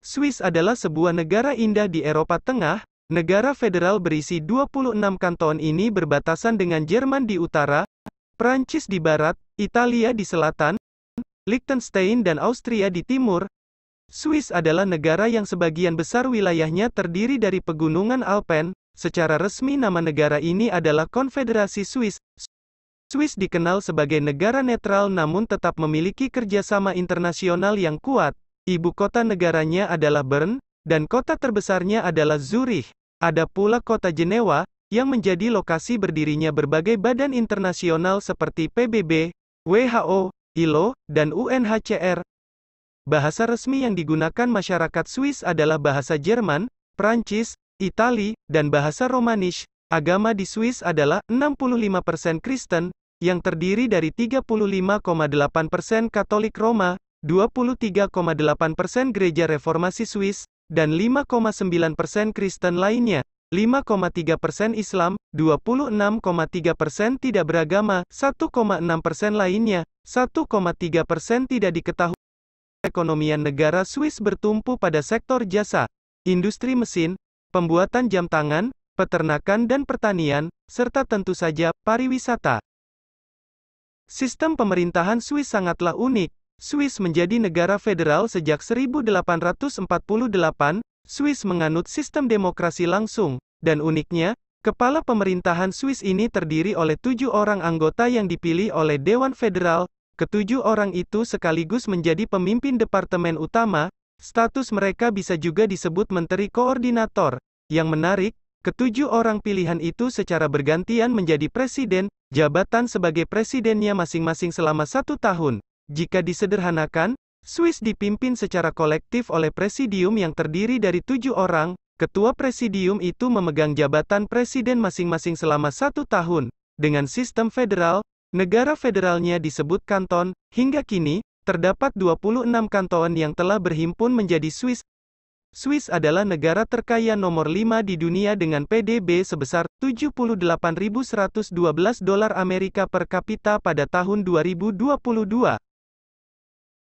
Swiss adalah sebuah negara indah di Eropa Tengah. Negara federal berisi 26 kanton ini berbatasan dengan Jerman di utara, Prancis di barat, Italia di selatan, Liechtenstein dan Austria di timur. Swiss adalah negara yang sebagian besar wilayahnya terdiri dari pegunungan Alpen. Secara resmi nama negara ini adalah Konfederasi Swiss. Swiss dikenal sebagai negara netral namun tetap memiliki kerjasama internasional yang kuat. Ibu kota negaranya adalah Bern, dan kota terbesarnya adalah Zurich. Ada pula kota Jenewa, yang menjadi lokasi berdirinya berbagai badan internasional seperti PBB, WHO, ILO, dan UNHCR. Bahasa resmi yang digunakan masyarakat Swiss adalah bahasa Jerman, Prancis, Itali, dan bahasa Romanish. Agama di Swiss adalah 65% Kristen, yang terdiri dari 35,8% Katolik Roma, 23,8% Gereja Reformasi Swiss, dan 5,9% Kristen lainnya. 5,3% Islam, 26,3% tidak beragama, 1,6% lainnya, 1,3% tidak diketahui. Perekonomian negara Swiss bertumpu pada sektor jasa, industri mesin, pembuatan jam tangan, peternakan dan pertanian, serta tentu saja, pariwisata. Sistem pemerintahan Swiss sangatlah unik. Swiss menjadi negara federal sejak 1848, Swiss menganut sistem demokrasi langsung, dan uniknya, kepala pemerintahan Swiss ini terdiri oleh 7 orang anggota yang dipilih oleh Dewan Federal. Ketujuh orang itu sekaligus menjadi pemimpin departemen utama. Status mereka bisa juga disebut menteri koordinator. Yang menarik, ketujuh orang pilihan itu secara bergantian menjadi presiden, jabatan sebagai presidennya masing-masing selama 1 tahun. Jika disederhanakan, Swiss dipimpin secara kolektif oleh presidium yang terdiri dari 7 orang. Ketua presidium itu memegang jabatan presiden masing-masing selama 1 tahun. Dengan sistem federal, negara federalnya disebut kanton. Hingga kini, terdapat 26 kanton yang telah berhimpun menjadi Swiss. Swiss adalah negara terkaya nomor 5 di dunia dengan PDB sebesar $78.112 Amerika per kapita pada tahun 2022.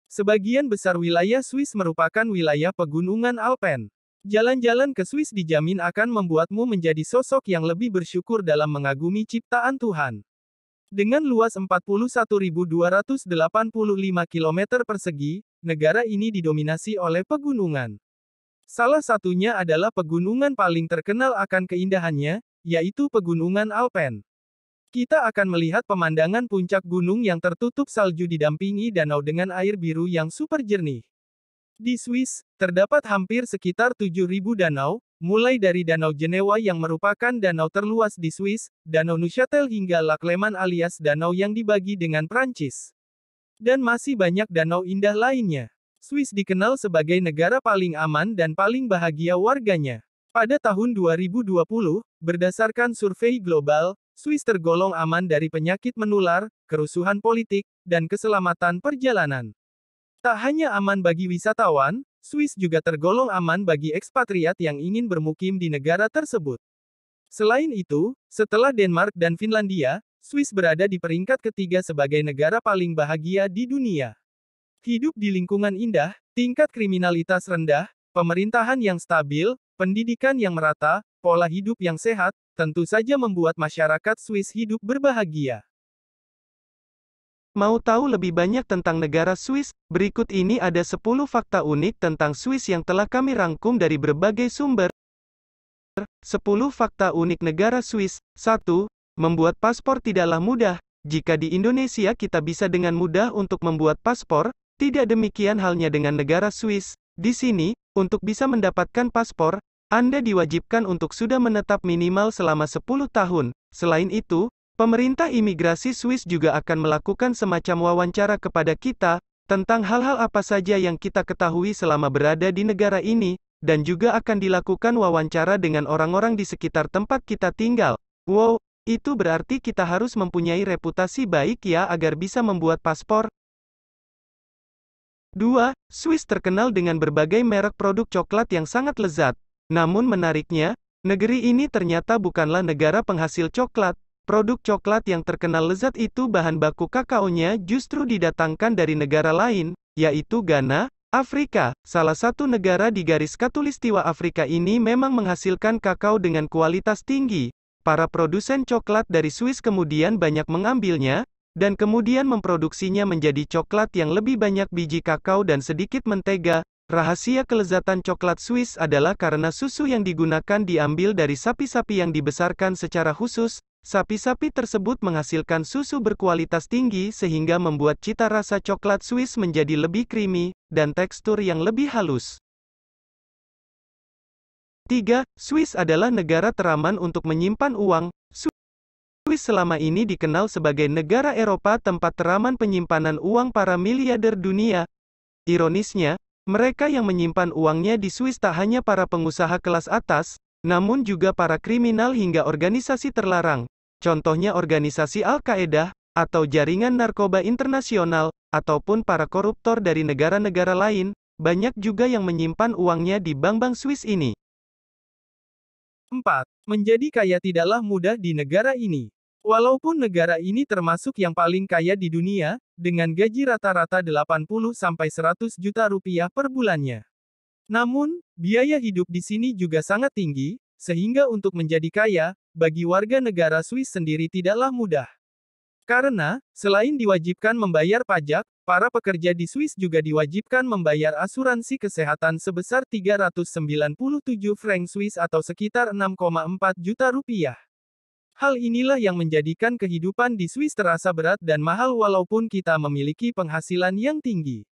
Sebagian besar wilayah Swiss merupakan wilayah pegunungan Alpen. Jalan-jalan ke Swiss dijamin akan membuatmu menjadi sosok yang lebih bersyukur dalam mengagumi ciptaan Tuhan. Dengan luas 41.285 km persegi, negara ini didominasi oleh pegunungan. Salah satunya adalah pegunungan paling terkenal akan keindahannya, yaitu Pegunungan Alpen. Kita akan melihat pemandangan puncak gunung yang tertutup salju didampingi danau dengan air biru yang super jernih. Di Swiss, terdapat hampir sekitar 7.000 danau, mulai dari Danau Jenewa yang merupakan danau terluas di Swiss, Danau Neuchâtel hingga Lac Léman alias danau yang dibagi dengan Prancis. Dan masih banyak danau indah lainnya. Swiss dikenal sebagai negara paling aman dan paling bahagia warganya. Pada tahun 2020, berdasarkan survei global, Swiss tergolong aman dari penyakit menular, kerusuhan politik, dan keselamatan perjalanan. Tak hanya aman bagi wisatawan, Swiss juga tergolong aman bagi ekspatriat yang ingin bermukim di negara tersebut. Selain itu, setelah Denmark dan Finlandia, Swiss berada di peringkat ketiga sebagai negara paling bahagia di dunia. Hidup di lingkungan indah, tingkat kriminalitas rendah, pemerintahan yang stabil, pendidikan yang merata, pola hidup yang sehat, tentu saja membuat masyarakat Swiss hidup berbahagia. Mau tahu lebih banyak tentang negara Swiss? Berikut ini ada 10 fakta unik tentang Swiss yang telah kami rangkum dari berbagai sumber. 10 fakta unik negara Swiss. 1. Membuat paspor tidaklah mudah. Jika di Indonesia kita bisa dengan mudah untuk membuat paspor, tidak demikian halnya dengan negara Swiss. Di sini, untuk bisa mendapatkan paspor, Anda diwajibkan untuk sudah menetap minimal selama 10 tahun. Selain itu, pemerintah imigrasi Swiss juga akan melakukan semacam wawancara kepada kita, tentang hal-hal apa saja yang kita ketahui selama berada di negara ini, dan juga akan dilakukan wawancara dengan orang-orang di sekitar tempat kita tinggal. Wow, itu berarti kita harus mempunyai reputasi baik ya agar bisa membuat paspor. 2. Swiss terkenal dengan berbagai merek produk coklat yang sangat lezat. Namun menariknya, negeri ini ternyata bukanlah negara penghasil coklat. Produk coklat yang terkenal lezat itu bahan baku kakaonya justru didatangkan dari negara lain, yaitu Ghana, Afrika, salah satu negara di garis khatulistiwa Afrika ini memang menghasilkan kakao dengan kualitas tinggi. Para produsen coklat dari Swiss kemudian banyak mengambilnya, dan kemudian memproduksinya menjadi coklat yang lebih banyak biji kakao dan sedikit mentega. Rahasia kelezatan coklat Swiss adalah karena susu yang digunakan diambil dari sapi-sapi yang dibesarkan secara khusus. Sapi-sapi tersebut menghasilkan susu berkualitas tinggi sehingga membuat cita rasa coklat Swiss menjadi lebih creamy, dan tekstur yang lebih halus. 3. Swiss adalah negara teraman untuk menyimpan uang. Swiss selama ini dikenal sebagai negara Eropa tempat teraman penyimpanan uang para miliarder dunia. Ironisnya, mereka yang menyimpan uangnya di Swiss tak hanya para pengusaha kelas atas, namun juga para kriminal hingga organisasi terlarang. Contohnya organisasi Al-Qaeda, atau jaringan narkoba internasional, ataupun para koruptor dari negara-negara lain, banyak juga yang menyimpan uangnya di bank-bank Swiss ini. 4. Menjadi kaya tidaklah mudah di negara ini. Walaupun negara ini termasuk yang paling kaya di dunia, dengan gaji rata-rata 80–100 juta rupiah per bulannya. Namun, biaya hidup di sini juga sangat tinggi, sehingga untuk menjadi kaya, bagi warga negara Swiss sendiri tidaklah mudah. Karena, selain diwajibkan membayar pajak, para pekerja di Swiss juga diwajibkan membayar asuransi kesehatan sebesar 397 franc Swiss atau sekitar 6,4 juta rupiah. Hal inilah yang menjadikan kehidupan di Swiss terasa berat dan mahal walaupun kita memiliki penghasilan yang tinggi.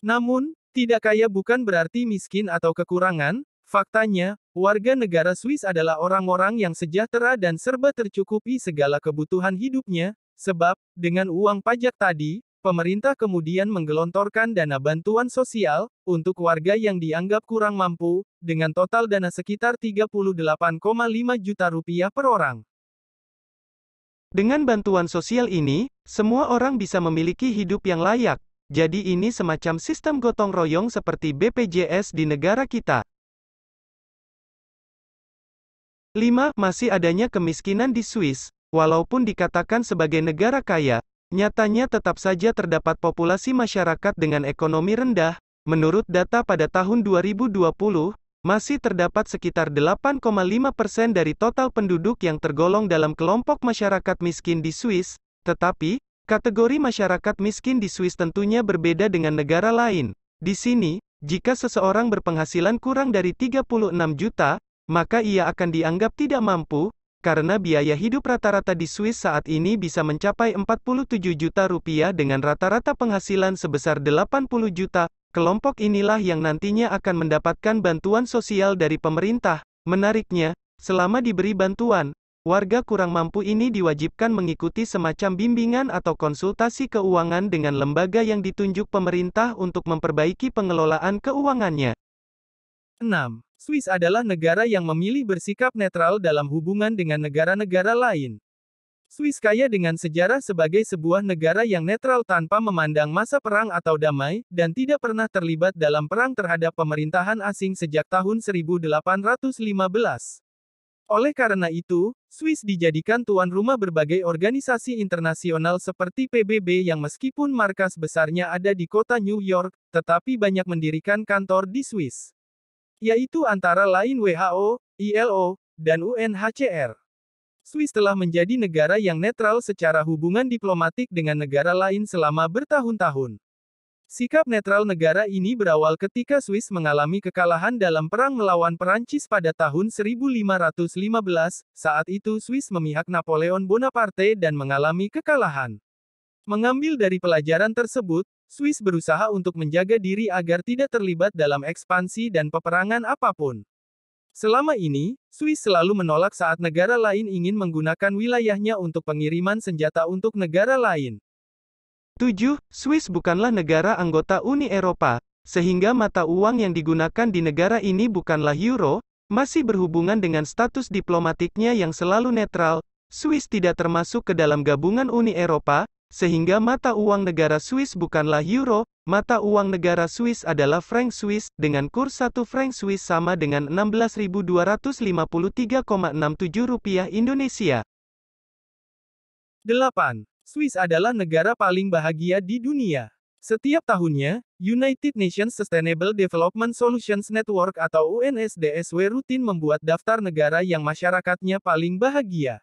Namun, tidak kaya bukan berarti miskin atau kekurangan. Faktanya, warga negara Swiss adalah orang-orang yang sejahtera dan serba tercukupi segala kebutuhan hidupnya, sebab, dengan uang pajak tadi, pemerintah kemudian menggelontorkan dana bantuan sosial, untuk warga yang dianggap kurang mampu, dengan total dana sekitar 38,5 juta rupiah per orang. Dengan bantuan sosial ini, semua orang bisa memiliki hidup yang layak. Jadi ini semacam sistem gotong royong seperti BPJS di negara kita. 5. Masih adanya kemiskinan di Swiss. Walaupun dikatakan sebagai negara kaya, nyatanya tetap saja terdapat populasi masyarakat dengan ekonomi rendah. Menurut data pada tahun 2020, masih terdapat sekitar 8,5% dari total penduduk yang tergolong dalam kelompok masyarakat miskin di Swiss. Tetapi, kategori masyarakat miskin di Swiss tentunya berbeda dengan negara lain. Di sini, jika seseorang berpenghasilan kurang dari 36 juta, maka ia akan dianggap tidak mampu, karena biaya hidup rata-rata di Swiss saat ini bisa mencapai 47 juta rupiah dengan rata-rata penghasilan sebesar 80 juta. Kelompok inilah yang nantinya akan mendapatkan bantuan sosial dari pemerintah. Menariknya, selama diberi bantuan, warga kurang mampu ini diwajibkan mengikuti semacam bimbingan atau konsultasi keuangan dengan lembaga yang ditunjuk pemerintah untuk memperbaiki pengelolaan keuangannya. 6. Swiss adalah negara yang memilih bersikap netral dalam hubungan dengan negara-negara lain. Swiss kaya dengan sejarah sebagai sebuah negara yang netral tanpa memandang masa perang atau damai, dan tidak pernah terlibat dalam perang terhadap pemerintahan asing sejak tahun 1815. Oleh karena itu, Swiss dijadikan tuan rumah berbagai organisasi internasional seperti PBB yang meskipun markas besarnya ada di kota New York, tetapi banyak mendirikan kantor di Swiss. Yaitu antara lain WHO, ILO, dan UNHCR. Swiss telah menjadi negara yang netral secara hubungan diplomatik dengan negara lain selama bertahun-tahun. Sikap netral negara ini berawal ketika Swiss mengalami kekalahan dalam perang melawan Perancis pada tahun 1515, saat itu Swiss memihak Napoleon Bonaparte dan mengalami kekalahan. Mengambil dari pelajaran tersebut, Swiss berusaha untuk menjaga diri agar tidak terlibat dalam ekspansi dan peperangan apapun. Selama ini, Swiss selalu menolak saat negara lain ingin menggunakan wilayahnya untuk pengiriman senjata untuk negara lain. 7. Swiss bukanlah negara anggota Uni Eropa, sehingga mata uang yang digunakan di negara ini bukanlah euro, masih berhubungan dengan status diplomatiknya yang selalu netral. Swiss tidak termasuk ke dalam gabungan Uni Eropa, sehingga mata uang negara Swiss bukanlah euro, mata uang negara Swiss adalah franc Swiss, dengan kurs 1 franc Swiss sama dengan 16.253,67 rupiah Indonesia. 8. Swiss adalah negara paling bahagia di dunia. Setiap tahunnya, United Nations Sustainable Development Solutions Network atau UNSDSW rutin membuat daftar negara yang masyarakatnya paling bahagia.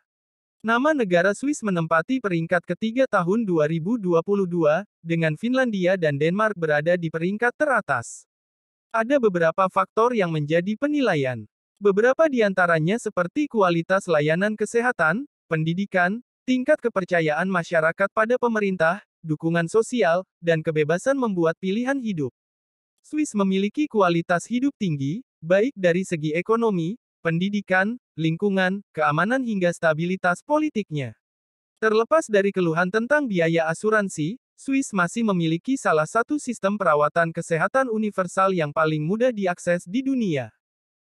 Nama negara Swiss menempati peringkat ketiga tahun 2022, dengan Finlandia dan Denmark berada di peringkat teratas. Ada beberapa faktor yang menjadi penilaian. Beberapa di antaranya seperti kualitas layanan kesehatan, pendidikan, tingkat kepercayaan masyarakat pada pemerintah, dukungan sosial, dan kebebasan membuat pilihan hidup. Swiss memiliki kualitas hidup tinggi, baik dari segi ekonomi, pendidikan, lingkungan, keamanan hingga stabilitas politiknya. Terlepas dari keluhan tentang biaya asuransi, Swiss masih memiliki salah satu sistem perawatan kesehatan universal yang paling mudah diakses di dunia.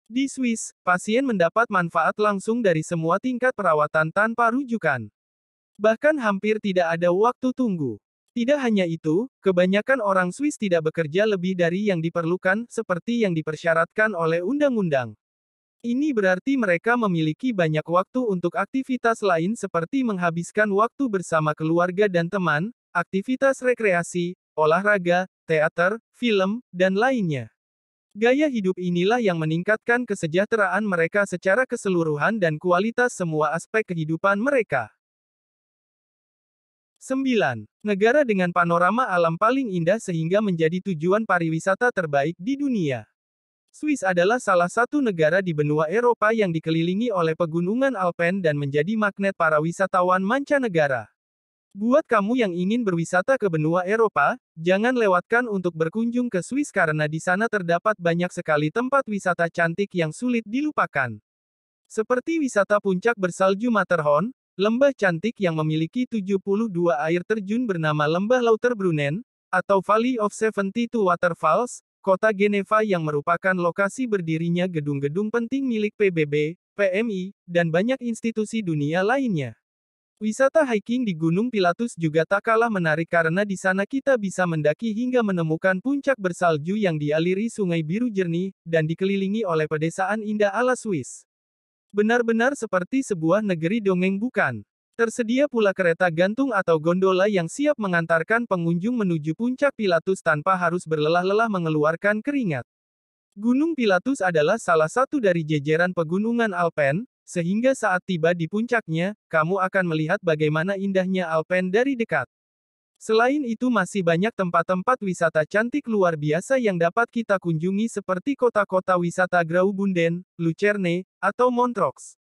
Di Swiss, pasien mendapat manfaat langsung dari semua tingkat perawatan tanpa rujukan. Bahkan hampir tidak ada waktu tunggu. Tidak hanya itu, kebanyakan orang Swiss tidak bekerja lebih dari yang diperlukan, seperti yang dipersyaratkan oleh undang-undang. Ini berarti mereka memiliki banyak waktu untuk aktivitas lain seperti menghabiskan waktu bersama keluarga dan teman, aktivitas rekreasi, olahraga, teater, film, dan lainnya. Gaya hidup inilah yang meningkatkan kesejahteraan mereka secara keseluruhan dan kualitas semua aspek kehidupan mereka. 9. Negara dengan panorama alam paling indah sehingga menjadi tujuan pariwisata terbaik di dunia. Swiss adalah salah satu negara di benua Eropa yang dikelilingi oleh pegunungan Alpen dan menjadi magnet para wisatawan mancanegara. Buat kamu yang ingin berwisata ke benua Eropa, jangan lewatkan untuk berkunjung ke Swiss karena di sana terdapat banyak sekali tempat wisata cantik yang sulit dilupakan. Seperti wisata puncak bersalju Matterhorn, lembah cantik yang memiliki 72 air terjun bernama Lembah Lauterbrunnen, atau Valley of 72 Waterfalls, kota Geneva yang merupakan lokasi berdirinya gedung-gedung penting milik PBB, PMI, dan banyak institusi dunia lainnya. Wisata hiking di Gunung Pilatus juga tak kalah menarik karena di sana kita bisa mendaki hingga menemukan puncak bersalju yang dialiri sungai biru jernih, dan dikelilingi oleh pedesaan indah ala Swiss. Benar-benar seperti sebuah negeri dongeng bukan? Tersedia pula kereta gantung atau gondola yang siap mengantarkan pengunjung menuju puncak Pilatus tanpa harus berlelah-lelah mengeluarkan keringat. Gunung Pilatus adalah salah satu dari jejeran pegunungan Alpen, sehingga saat tiba di puncaknya, kamu akan melihat bagaimana indahnya Alpen dari dekat. Selain itu masih banyak tempat-tempat wisata cantik luar biasa yang dapat kita kunjungi seperti kota-kota wisata Graubünden, Lucerne, atau Montreux.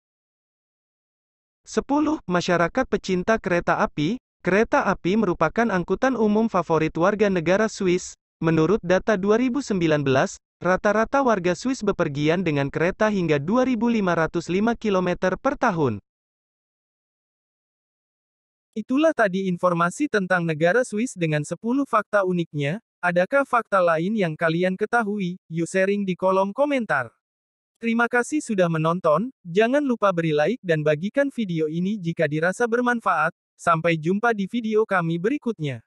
10. Masyarakat pecinta kereta api. Kereta api merupakan angkutan umum favorit warga negara Swiss. Menurut data 2019, rata-rata warga Swiss bepergian dengan kereta hingga 2.505 km per tahun. Itulah tadi informasi tentang negara Swiss dengan 10 fakta uniknya. Adakah fakta lain yang kalian ketahui? Yuk sharing di kolom komentar. Terima kasih sudah menonton, jangan lupa beri like dan bagikan video ini jika dirasa bermanfaat. Sampai jumpa di video kami berikutnya.